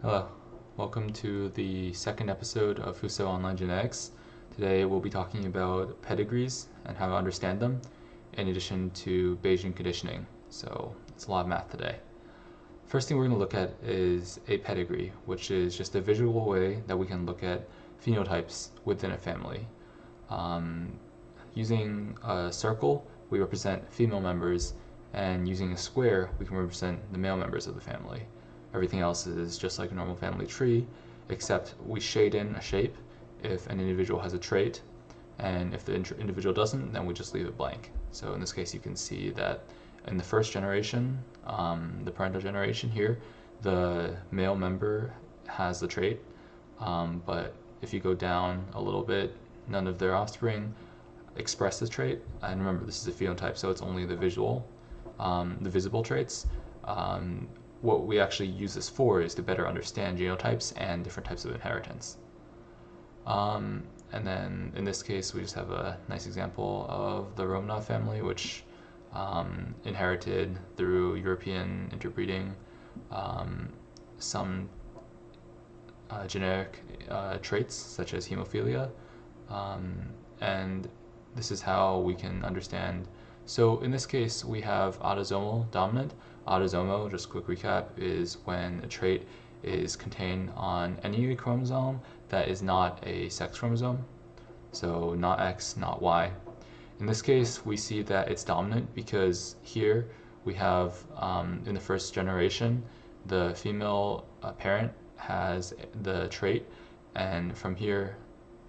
Hello, welcome to the second episode of HUSO Online Genetics. Today we'll be talking about pedigrees and how to understand them, in addition to Bayesian conditioning. So it's a lot of math today. First thing we're going to look at is a pedigree, which is just a visual way that we can look at phenotypes within a family. Using a circle, we represent female members, and using a square, we can represent the male members of the family. Everything else is just like a normal family tree, except we shade in a shape if an individual has a trait, and if the individual doesn't, then we just leave it blank. So in this case, you can see that in the first generation, the parental generation here, the male member has the trait, but if you go down a little bit, none of their offspring express the trait. And remember, this is a phenotype, so it's only the visible traits. What we actually use this for is to better understand genotypes and different types of inheritance. And then in this case, we just have a nice example of the Romanov family, which inherited through European interbreeding some genetic traits such as hemophilia, and this is how we can understand. So in this case, we have autosomal dominant. Autosomal, just a quick recap, is when a trait is contained on any chromosome that is not a sex chromosome, so not X, not Y. In this case, we see that it's dominant because here we have, in the first generation, the female parent has the trait, and from here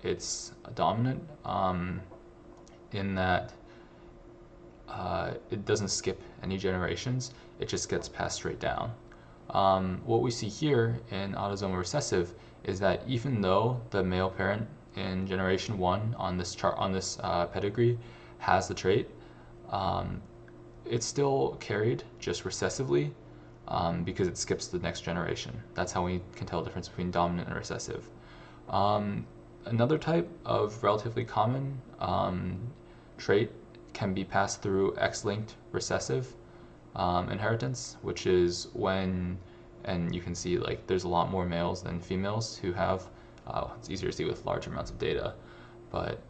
it's dominant in that it doesn't skip any generations, it just gets passed straight down. What we see here in autosomal recessive is that even though the male parent in generation 1 on this chart, on this pedigree, has the trait, it's still carried just recessively because it skips the next generation. That's how we can tell the difference between dominant and recessive. Another type of relatively common trait can be passed through X-linked recessive inheritance, which is when, and you can see like there's a lot more males than females who have, it's easier to see with large amounts of data, but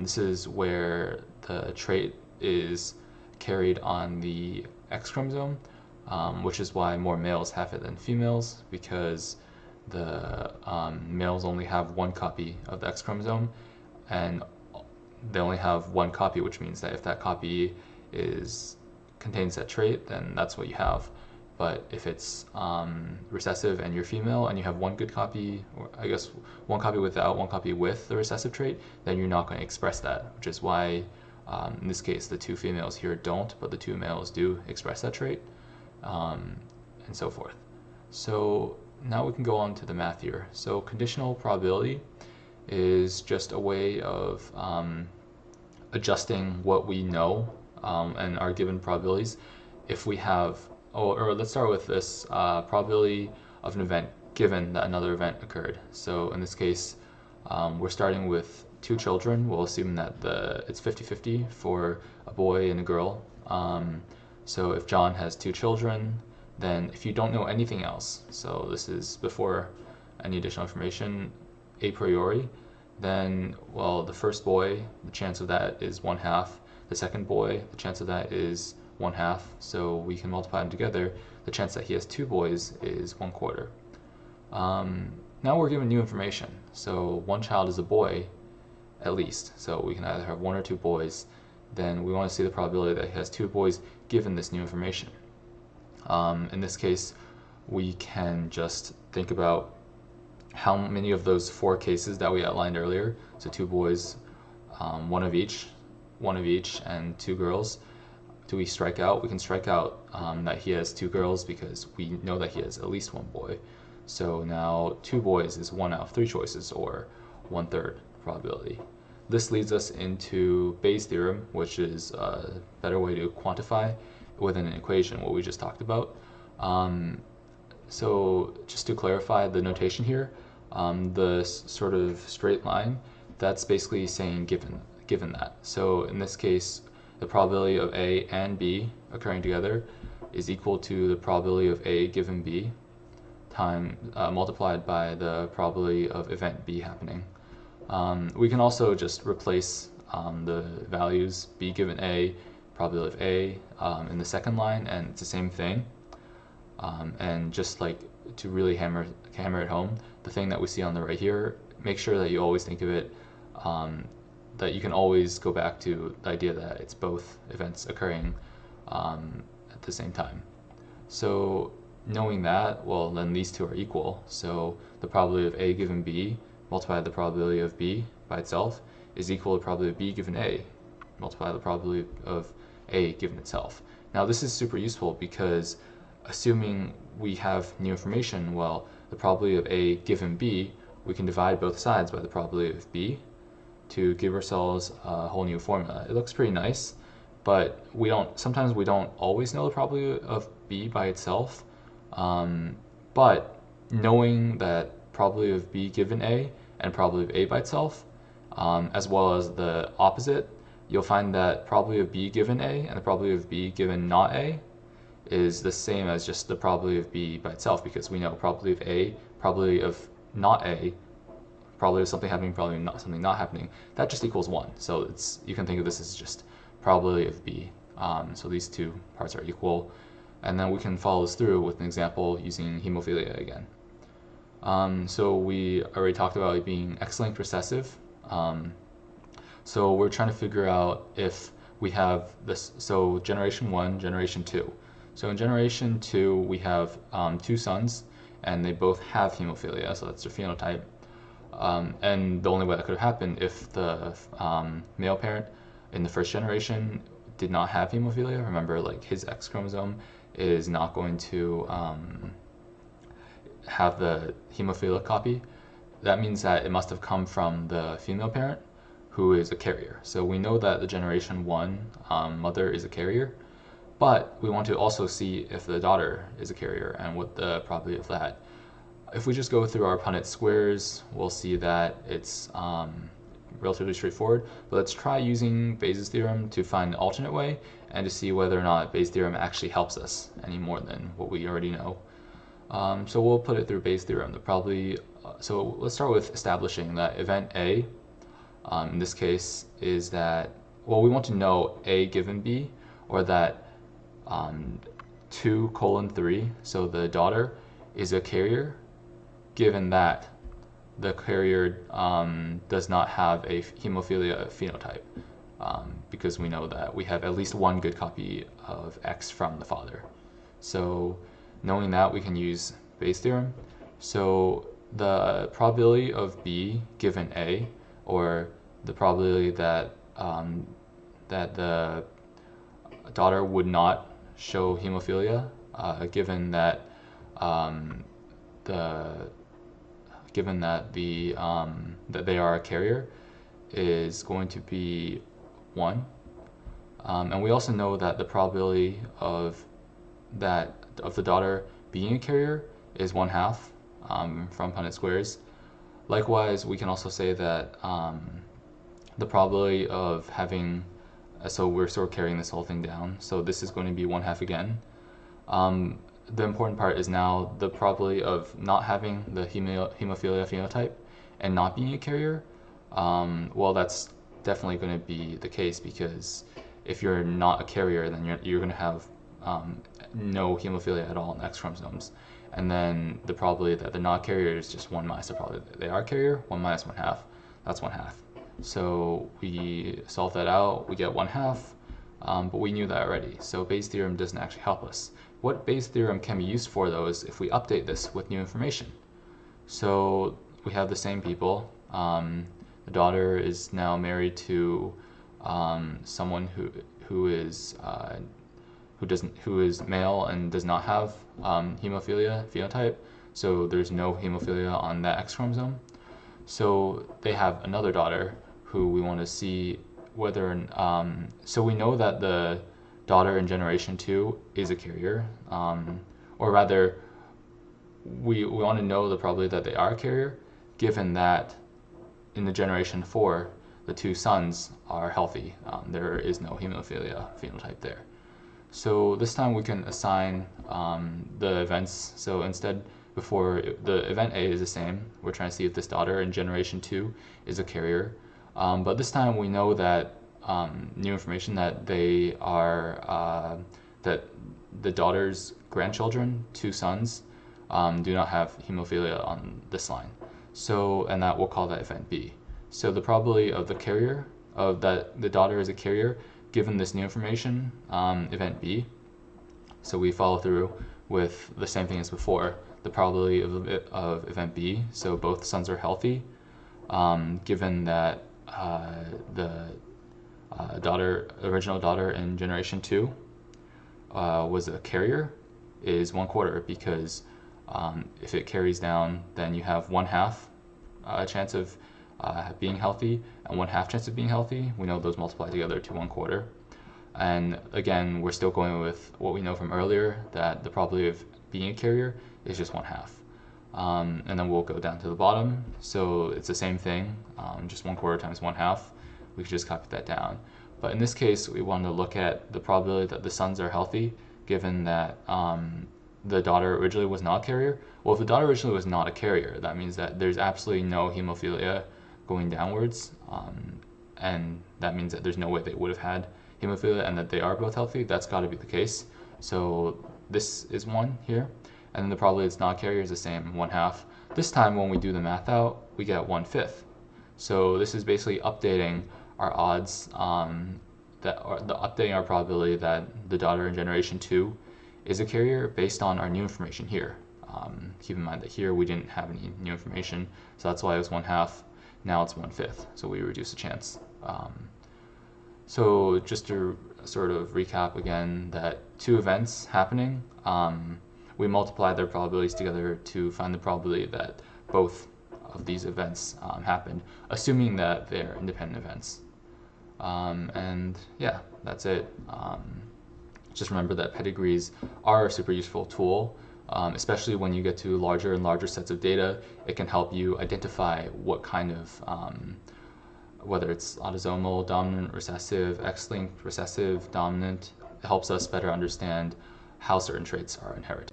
this is where the trait is carried on the X chromosome, which is why more males have it than females, because the males only have one copy of the X chromosome, and they only have one copy, which means that if that copy contains that trait, then that's what you have. But if it's recessive and you're female and you have one good copy, or I guess one copy without, one copy with the recessive trait, then you're not going to express that, which is why in this case the two females here don't, but the two males do express that trait, and so forth. So now we can go on to the math here. So conditional probability is just a way of adjusting what we know and our given probabilities. If we have, or let's start with this probability of an event given that another event occurred. So in this case, we're starting with two children. We'll assume that it's 50-50 for a boy and a girl. So if John has two children, then if you don't know anything else, so this is before any additional information, a priori, then, well, the first boy, the chance of that is 1/2. The second boy, the chance of that is 1/2. So we can multiply them together. The chance that he has two boys is 1/4. Now we're given new information. So one child is a boy, at least. So we can either have one or two boys. Then we want to see the probability that he has two boys given this new information. In this case, we can just think about how many of those 4 cases that we outlined earlier, so two boys, one of each, and two girls, do we strike out? We can strike out that he has two girls because we know that he has at least one boy. So now two boys is 1 out of 3 choices, or 1/3 probability. This leads us into Bayes' theorem, which is a better way to quantify within an equation what we just talked about. So just to clarify the notation here, the sort of straight line, that's basically saying given that. So in this case, the probability of A and B occurring together is equal to the probability of A given B multiplied by the probability of event B happening. We can also just replace the values B given A, probability of A in the second line, and it's the same thing. And just like to really hammer it home, the thing that we see on the right here, make sure that you always think of it that you can always go back to the idea that it's both events occurring at the same time. So knowing that, well, then these two are equal. So the probability of A given B multiplied by the probability of B by itself is equal to the probability of B given A multiplied by the probability of A given itself. Now this is super useful because assuming we have new information, well, the probability of A given B, we can divide both sides by the probability of B to give ourselves a whole new formula. It looks pretty nice, but sometimes we don't always know the probability of B by itself. But knowing that probability of B given A and probability of A by itself, as well as the opposite, you'll find that probability of B given A and the probability of B given not A is the same as just the probability of B by itself, because we know probability of A, probability of not A, probability of something happening, probability of something not happening, that just equals 1. So you can think of this as just probability of B. So these two parts are equal. And then we can follow this through with an example using hemophilia again. So we already talked about it being X-linked recessive. So we're trying to figure out if we have this, so generation 1, generation 2. So in generation 2, we have 2 sons, and they both have hemophilia, so that's their phenotype. And the only way that could have happened if the male parent in the first generation did not have hemophilia. Remember, like, his X chromosome is not going to have the hemophilic copy. That means that it must have come from the female parent who is a carrier. So we know that the generation 1 mother is a carrier, but we want to also see if the daughter is a carrier and what the probability of that. If we just go through our Punnett squares, we'll see that it's relatively straightforward, but let's try using Bayes' theorem to find an alternate way and to see whether or not Bayes' theorem actually helps us any more than what we already know. So we'll put it through Bayes' theorem. So let's start with establishing that event A, in this case, is that, well, we want to know A given B, or that 2:3, so the daughter, is a carrier, given that the carrier does not have a hemophilia phenotype, because we know that we have at least one good copy of X from the father. So knowing that, we can use Bayes' theorem. So the probability of B given A, or the probability that that the daughter would not show hemophilia, given that that they are a carrier, is going to be 1. And we also know that the probability of the daughter being a carrier is 1/2 from Punnett squares. Likewise, we can also say that the probability of having, so we're sort of carrying this whole thing down, so this is going to be 1/2 again. The important part is now the probability of not having the hemophilia phenotype and not being a carrier. Well, that's definitely going to be the case, because if you're not a carrier, then you're going to have no hemophilia at all in X chromosomes. And then the probability that they're not a carrier is just 1 minus the probability that they are a carrier. 1 minus 1/2, that's 1/2. So we solve that out, we get 1/2, but we knew that already. So Bayes' theorem doesn't actually help us. What Bayes' theorem can be used for, though, is if we update this with new information. So we have the same people. The daughter is now married to someone who is male and does not have hemophilia phenotype. So there's no hemophilia on that X chromosome. So they have another daughter who we want to see whether, so we know that the daughter in generation 2 is a carrier, or rather, we want to know the probability that they are a carrier, given that in the generation 4, the 2 sons are healthy. There is no hemophilia phenotype there. So this time we can assign the events. So instead, before, the event A is the same. We're trying to see if this daughter in generation 2 is a carrier. But this time we know that new information that they are, that the daughter's grandchildren, 2 sons, do not have hemophilia on this line. So, and that we'll call that event B. So the probability of the carrier, of that the daughter is a carrier, given this new information, event B. So we follow through with the same thing as before, the probability of event B. So both sons are healthy, given that the original daughter in generation 2 was a carrier, is 1/4, because if it carries down, then you have 1/2 chance of being healthy and 1/2 chance of being healthy. We know those multiply together to 1/4. And again, we're still going with what we know from earlier, that the probability of being a carrier is just 1/2. And then we'll go down to the bottom. So it's the same thing, just 1/4 times 1/2. We could just copy that down. But in this case, we want to look at the probability that the sons are healthy, given that the daughter originally was not a carrier. Well, if the daughter originally was not a carrier, that means that there's absolutely no hemophilia going downwards, and that means that there's no way they would have had hemophilia and that they are both healthy. That's got to be the case. So this is 1 here, and then the probability it's not a carrier is the same, 1/2. This time when we do the math out, we get 1/5. So this is basically updating our odds, updating our probability that the daughter in generation 2 is a carrier based on our new information here. Keep in mind that here we didn't have any new information, so that's why it was 1/2. Now it's 1/5, so we reduce the chance. So just to sort of recap again, that 2 events happening, we multiply their probabilities together to find the probability that both of these events happened, assuming that they're independent events. And yeah, that's it. Just remember that pedigrees are a super useful tool, especially when you get to larger and larger sets of data. It can help you identify what kind of, whether it's autosomal, dominant, recessive, X-linked, recessive, dominant. It helps us better understand how certain traits are inherited.